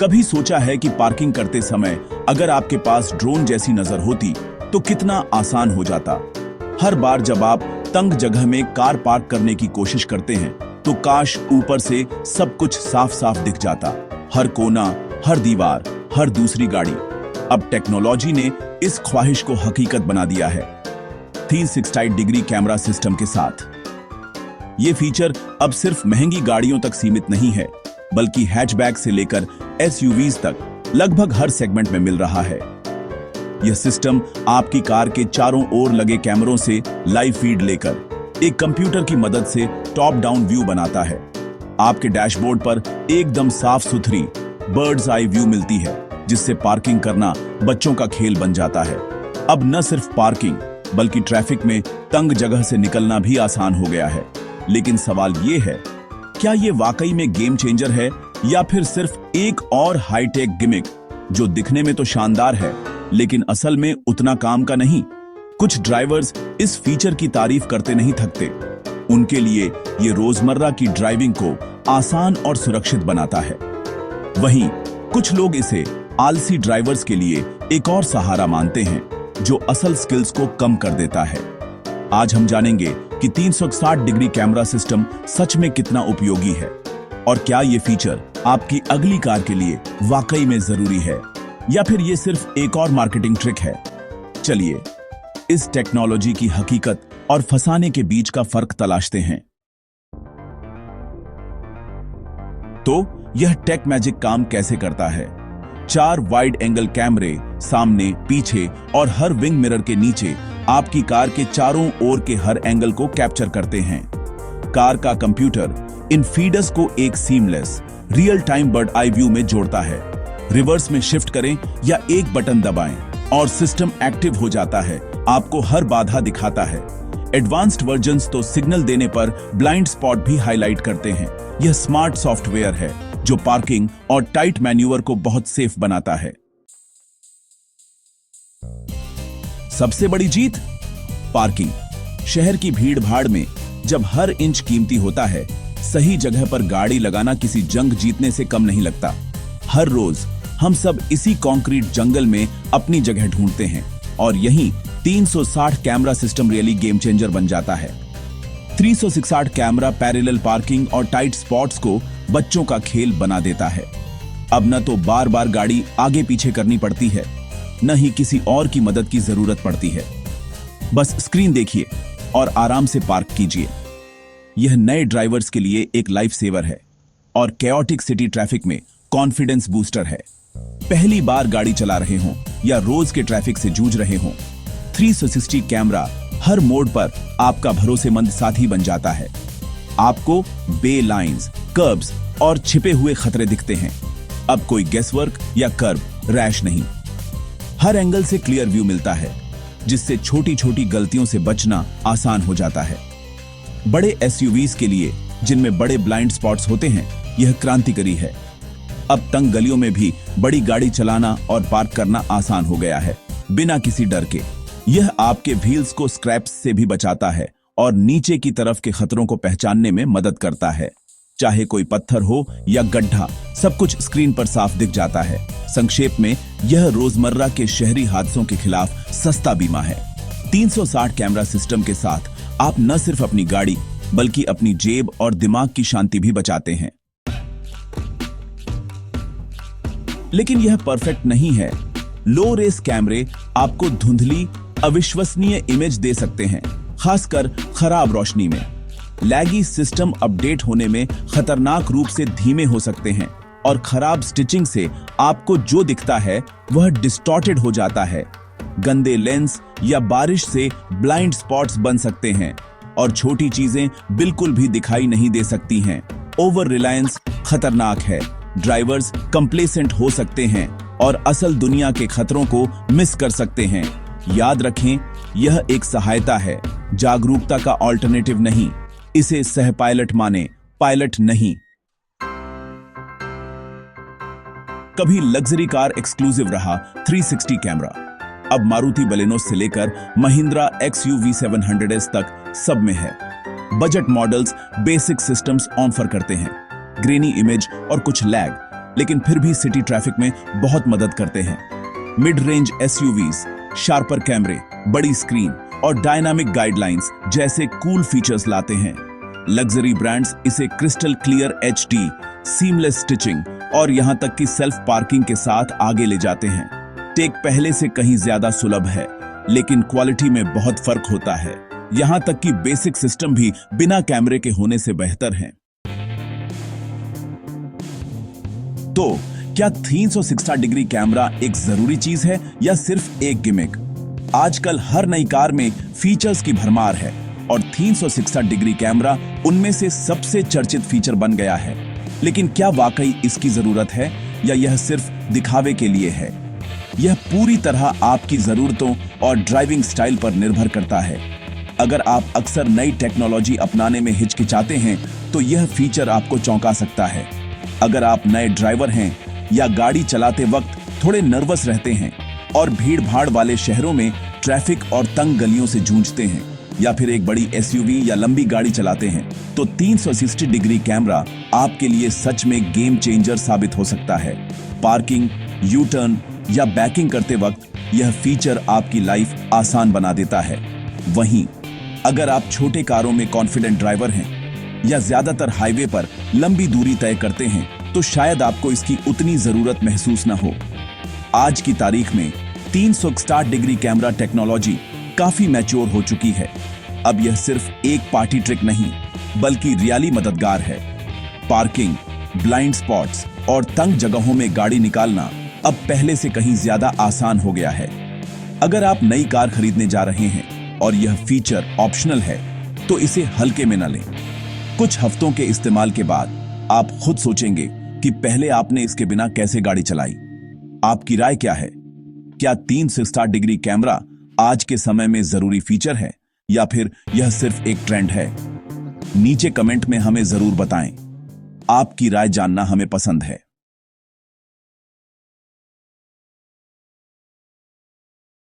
कभी सोचा है कि पार्किंग करते समय अगर आपके पास ड्रोन जैसी नजर होती तो कितना आसान हो जाता। हर बार जब आप तंग जगह में कार पार्क करने की कोशिश करते हैं तो काश ऊपर से सब कुछ साफ साफ दिख जाता, हर कोना, हर दीवार, हर दूसरी गाड़ी। अब टेक्नोलॉजी ने इस ख्वाहिश को हकीकत बना दिया है 360 डिग्री कैमरा सिस्टम के साथ। ये फीचर अब सिर्फ महंगी गाड़ियों तक सीमित नहीं है, बल्कि हैचबैक से लेकर एसयूवीज तक लगभग हर सेगमेंट में मिल रहा है। यह सिस्टम आपकी कार के चारों ओर लगे कैमरों से लाइव फीड लेकर एक कंप्यूटर की मदद से टॉप डाउन व्यू बनाता है। आपके डैशबोर्ड पर एकदम साफ सुथरी बर्ड्स आई व्यू मिलती है, जिससे पार्किंग करना बच्चों का खेल बन जाता है। अब न सिर्फ पार्किंग बल्कि ट्रैफिक में तंग जगह से निकलना भी आसान हो गया है। लेकिन सवाल ये है, क्या ये वाकई में गेम चेंजर है या फिर सिर्फ एक और हाईटेक गिमिक जो दिखने में तो शानदार है लेकिन असल में उतना काम का नहीं। कुछ ड्राइवर्स इस फीचर की तारीफ करते नहीं थकते। उनके लिए ये रोजमर्रा की ड्राइविंग को आसान और सुरक्षित बनाता है। वहीं कुछ लोग इसे आलसी ड्राइवर्स के लिए एक और सहारा मानते हैं जो असल स्किल्स को कम कर देता है। आज हम जानेंगे कि 360 डिग्री कैमरा सिस्टम सच में कितना उपयोगी है और क्या ये फीचर आपकी अगली कार के लिए वाकई में जरूरी है या फिर ये सिर्फ एक और मार्केटिंग ट्रिक है। चलिए इस टेक्नोलॉजी की हकीकत और फंसाने के बीच का फर्क तलाशते हैं। तो यह टेक मैजिक काम कैसे करता है? 4 वाइड एंगल कैमरे सामने, पीछे और हर विंग मिरर के नीचे आपकी कार के चारों ओर के हर एंगल को कैप्चर करते हैं। कार का कंप्यूटर इन फीडर्स को एक seamless real time bird eye view में जोड़ता है। रिवर्स में शिफ्ट करें या एक बटन दबाएं और सिस्टम एक्टिव हो जाता है, आपको हर बाधा दिखाता है। एडवांस्ड वर्जन्स तो सिग्नल देने पर ब्लाइंड स्पॉट भी हाईलाइट करते हैं। यह स्मार्ट सॉफ्टवेयर है जो पार्किंग और टाइट मैन्यूवर को बहुत सेफ बनाता है। सबसे बड़ी जीत पार्किंग। शहर की भीड़ भाड़ में जब हर इंच कीमती होता है, सही जगह पर गाड़ी लगाना किसी जंग जीतने से कम नहीं लगता। हर रोज हम सब इसी कंक्रीट जंगल में अपनी जगह ढूंढते हैं और यहीं 360 camera system really game changer बन जाता है। 360 कैमरा पैरेलल पार्किंग और टाइट स्पॉट्स को बच्चों का खेल बना देता है। अब न तो बार बार गाड़ी आगे पीछे करनी पड़ती है, न ही किसी और की मदद की जरूरत पड़ती है। बस स्क्रीन देखिए और आराम से पार्क कीजिए। यह नए ड्राइवर्स के लिए एक लाइफ सेवर है और कैओटिक सिटी ट्रैफिक में कॉन्फिडेंस बूस्टर है। पहली बार गाड़ी चला रहे हों या रोज के ट्रैफिक से जूझ रहे हों, 360 कैमरा हर मोड़ पर आपका भरोसेमंद साथी बन जाता है। आपको बे लाइंस, कर्ब्स और छिपे हुए खतरे दिखते हैं। अब कोई गेसवर्क या कर्ब रैश नहीं। हर एंगल से क्लियर व्यू मिलता है, जिससे छोटी छोटी गलतियों से बचना आसान हो जाता है। बड़े एसयूवीज के लिए, जिनमें बड़े ब्लाइंड स्पॉट्स होते हैं, यह क्रांतिकारी है। अब तंग गलियों में भी बड़ी गाड़ी चलाना और पार्क करना आसान हो गया है, बिना किसी डर के। यह आपके व्हील्स को स्क्रैप्स से भी बचाता है और नीचे की तरफ के खतरों को पहचानने में मदद करता है। चाहे कोई पत्थर हो या गड्ढा, सब कुछ स्क्रीन पर साफ दिख जाता है। संक्षेप में, यह रोजमर्रा के शहरी हादसों के खिलाफ सस्ता बीमा है। 360 कैमरा सिस्टम के साथ आप न सिर्फ अपनी गाड़ी बल्कि अपनी जेब और दिमाग की शांति भी बचाते हैं। लेकिन यह परफेक्ट नहीं है। लो रेस कैमरे आपको धुंधली, अविश्वसनीय इमेज दे सकते हैं, खासकर खराब रोशनी में। लैगी सिस्टम अपडेट होने में खतरनाक रूप से धीमे हो सकते हैं और खराब स्टिचिंग से आपको जो दिखता है वह डिस्टॉर्टेड हो जाता है। गंदे लेंस या बारिश से ब्लाइंड स्पॉट्स बन सकते हैं और छोटी चीजें बिल्कुल भी दिखाई नहीं दे सकती हैं। ओवर रिलायंस खतरनाक है। ड्राइवर्स कंप्लेसेंट हो सकते हैं और असल दुनिया के खतरों को मिस कर सकते हैं। याद रखें, यह एक सहायता है, जागरूकता का ऑल्टरनेटिव नहीं। इसे सह पायलट माने, पायलट नहीं। कभी लग्जरी कार एक्सक्लूसिव रहा 360 कैमरा, अब मारुति बलेनो से लेकर महिंद्रा XUV 700S तक सब में है। Budget models basic systems offer करते हैं, ग्रेनी इमेज और कुछ लैग, लेकिन फिर भी सिटी ट्रैफिक में बहुत मदद करते हैं। मिड रेंज एसयूवीज, शार्पर कैमरे, बड़ी स्क्रीन और डायनामिक गाइडलाइंस जैसे कूल फीचर्स लाते हैं। लग्जरी ब्रांड्स इसे crystal clear HD, seamless stitching और यहां तक कि सेल्फ पार्किंग के साथ आगे ले जाते हैं। टेक पहले से कहीं ज्यादा सुलभ है, लेकिन क्वालिटी में बहुत फर्क होता है। यहां तक कि बेसिक सिस्टम भी बिना कैमरे के होने से बेहतर हैं। तो क्या 360 डिग्री कैमरा एक जरूरी चीज है या सिर्फ एक गिमिक? आजकल हर नई कार में फीचर्स की भरमार है और 360 डिग्री कैमरा उनमें से सबसे चर्चित फीचर बन गया है। लेकिन क्या वाकई इसकी जरूरत है या यह सिर्फ दिखावे के लिए है? यह पूरी तरह आपकी जरूरतों और ड्राइविंग स्टाइल पर निर्भर करता है। अगर आप अक्सर नई टेक्नोलॉजी अपनाने में हिचकिचाते हैं तो यह फीचर आपको चौंका सकता है। अगर आप नए ड्राइवर हैं या गाड़ी चलाते वक्त थोड़े नर्वस रहते हैं और भीड़-भाड़ वाले शहरों में ट्रैफिक और तंग गलियों से जूझते हैं, या फिर एक बड़ी एसयूवी या लंबी गाड़ी चलाते हैं, तो 360 डिग्री कैमरा आपके लिए सच में गेम चेंजर साबित हो सकता है। पार्किंग, यू टर्न या बैकिंग करते वक्त यह फीचर आपकी लाइफ आसान बना देता है। वहीं अगर आप छोटे कारों में कॉन्फिडेंट ड्राइवर हैं या ज्यादातर हाईवे पर लंबी दूरी तय करते हैं, तो शायद आपको इसकी उतनी जरूरत महसूस न हो। आज की तारीख में 360 डिग्री कैमरा टेक्नोलॉजी काफी मैच्योर हो चुकी है। अब यह सिर्फ एक पार्टी ट्रिक नहीं, बल्कि रियली मददगार है। पार्किंग, ब्लाइंड स्पॉट्स और तंग जगहों में गाड़ी निकालना अब पहले से कहीं ज्यादा आसान हो गया है। अगर आप नई कार खरीदने जा रहे हैं और यह फीचर ऑप्शनल है, तो इसे हल्के में न लें। कुछ हफ्तों के इस्तेमाल के बाद आप खुद सोचेंगे कि पहले आपने इसके बिना कैसे गाड़ी चलाई। आपकी राय क्या है? क्या 360 डिग्री कैमरा आज के समय में जरूरी फीचर है या फिर यह सिर्फ एक ट्रेंड है? नीचे कमेंट में हमें जरूर बताएं। आपकी राय जानना हमें पसंद है।